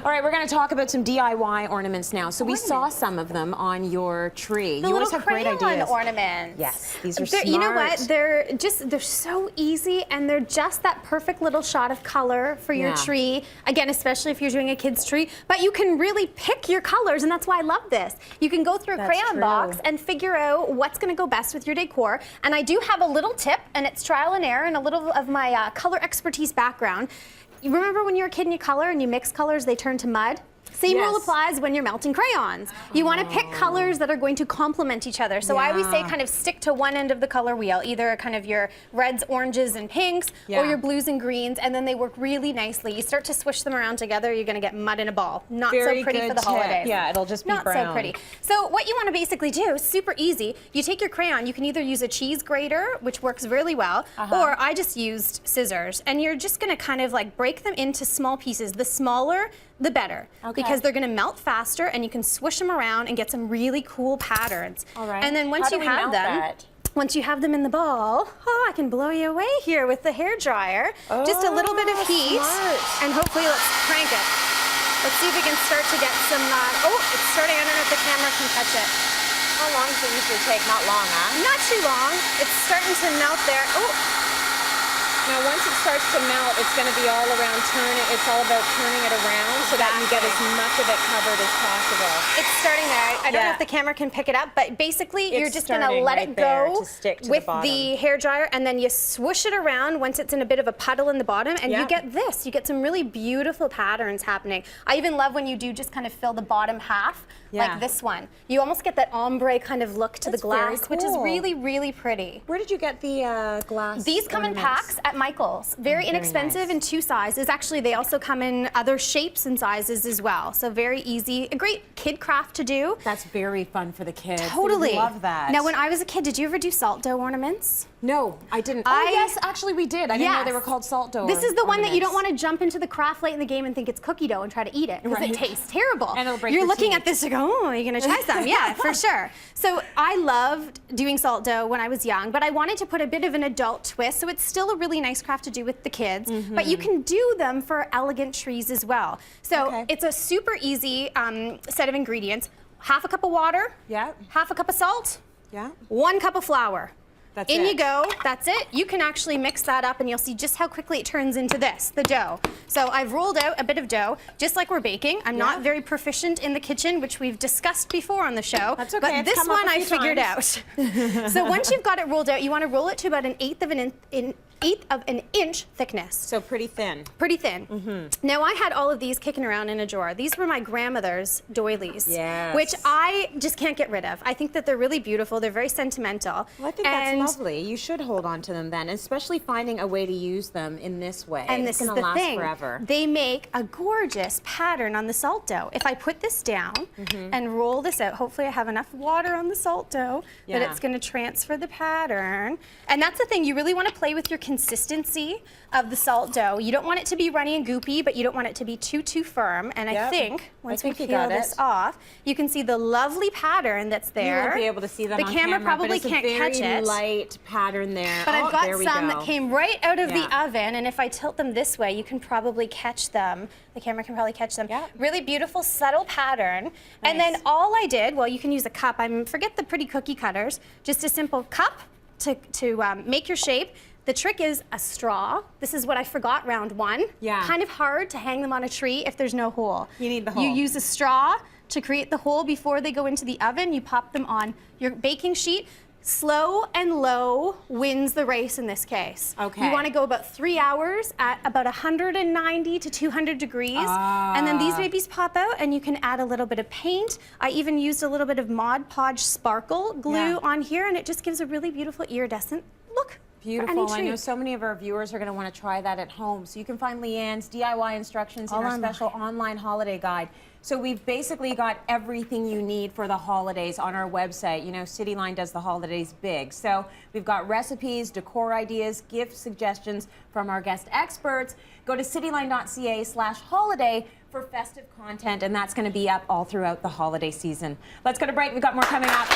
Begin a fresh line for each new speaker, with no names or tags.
All right, we're going to talk about some DIY ornaments now. So we saw some of them on your tree.
The
you
little
always have great ideas.
ornaments.
Yes, these are smart.
You know what? They're so easy, and they're just that perfect little shot of color for your tree. Again, especially if you're doing a kid's tree. But you can really pick your colors, and that's why I love this. You can go through a crayon box and figure out what's going to go best with your decor. And I do have a little tip, and it's trial and error and a little of my color expertise background. You remember when you were a kid and you color and you mix colors, they turn to mud? Same rule applies when you're melting crayons. You want to pick colors that are going to complement each other. So I always say kind of stick to one end of the color wheel, either kind of your reds, oranges, and pinks, or your blues and greens, and then they work really nicely. You start to swish them around together, you're going to get mud in a ball. Not so pretty for the holidays.
Yeah, it'll just be
not
brown.
so pretty. So what you want to basically do is super easy. You take your crayon, you can either use a cheese grater, which works really well, or I just used scissors, and you're just going to kind of like break them into small pieces. The smaller, the better, because they're going to melt faster, and you can swish them around and get some really cool patterns.
All right.
And then once you have them, once you have them in the ball, I can blow you away here with the hair dryer. Just a little bit of heat, and hopefully let's crank it. Let's see if we can start to get some. It's starting. I don't know if the camera can catch it.
How long does it usually take? Not long, huh?
Not too long. It's starting to melt there.
Now, once it starts to melt, it's going to be all around turning. It's all about turning it around so that you get as much of it covered as possible.
It's starting there. I don't know if the camera can pick it up, but basically you're just going to let it go with the hair dryer, and then you swoosh it around once it's in a bit of a puddle in the bottom, and you get this. You get some really beautiful patterns happening. I even love when you do just kind of fill the bottom half, like this one. You almost get that ombre kind of look to the glass, which is really, really pretty.
Where did you get the glass?
These come in packs at Michael's. Very inexpensive in 2 sizes. Actually, they also come in other shapes and sizes as well. So very easy. A great kid craft to do.
That's very fun for the kids.
Totally.
I love that.
Now, when I was a kid, did you ever do salt dough ornaments?
No, I didn't. Oh, yes, actually we did. I didn't know they were called salt dough.
This is the one that you don't want to jump into the craft late in the game and think it's cookie dough and try to eat it, because it tastes terrible. And it'll break your teeth. You're looking at this and go, oh, you're going to try some. Yeah, for sure. So I loved doing salt dough when I was young, but I wanted to put a bit of an adult twist, so it's still a really nice craft to do with the kids, but you can do them for elegant trees as well. So it's a super easy set of ingredients. Half a cup of water, half a cup of salt, 1 cup of flour. In you go, that's it. You can actually mix that up and you'll see just how quickly it turns into this, the dough. So I've rolled out a bit of dough, just like we're baking. I'm not very proficient in the kitchen, which we've discussed before on the show.
That's okay.
But this one I figured out. So once you've got it rolled out, you want to roll it to about an eighth of an inch thickness.
So pretty thin.
Pretty thin. Now I had all of these kicking around in a drawer. These were my grandmother's doilies, which I just can't get rid of. I think that they're really beautiful. They're very sentimental.
Well, I think that's lovely. You should hold on to them then, especially finding a way to use them in this way.
And this is the thing.
Forever.
They make a gorgeous pattern on the salt dough. If I put this down and roll this out, hopefully I have enough water on the salt dough that it's going to transfer the pattern. And that's the thing. You really want to play with your consistency of the salt dough. You don't want it to be runny and goopy, but you don't want it to be too firm. And I think once we peel this off, you can see the lovely pattern that's there.
You won't be able to see that on camera.
The camera probably can't catch it.
Very light pattern there.
But I've got some that came right out of the oven, and if I tilt them this way, you can probably catch them. The camera can probably catch them. Really beautiful, subtle pattern. And then all I did, well, you can use a cup. Forget the pretty cookie cutters. Just a simple cup to make your shape. The trick is a straw. This is what I forgot round 1. Kind of hard to hang them on a tree if there's no hole.
You need the hole.
You use a straw to create the hole before they go into the oven. You pop them on your baking sheet. Slow and low wins the race in this case. You want to go about 3 hours at about 190 to 200 degrees. And then these babies pop out, and you can add a little bit of paint. I even used a little bit of Mod Podge sparkle glue on here, and it just gives a really beautiful iridescent look.
Beautiful. I know so many of our viewers are going to want to try that at home. So you can find Leigh-Ann's DIY instructions in our special online holiday guide. So we've basically got everything you need for the holidays on our website. You know, CityLine does the holidays big. So we've got recipes, decor ideas, gift suggestions from our guest experts. Go to cityline.ca/holiday for festive content, and that's going to be up all throughout the holiday season. Let's go to break. We've got more coming up.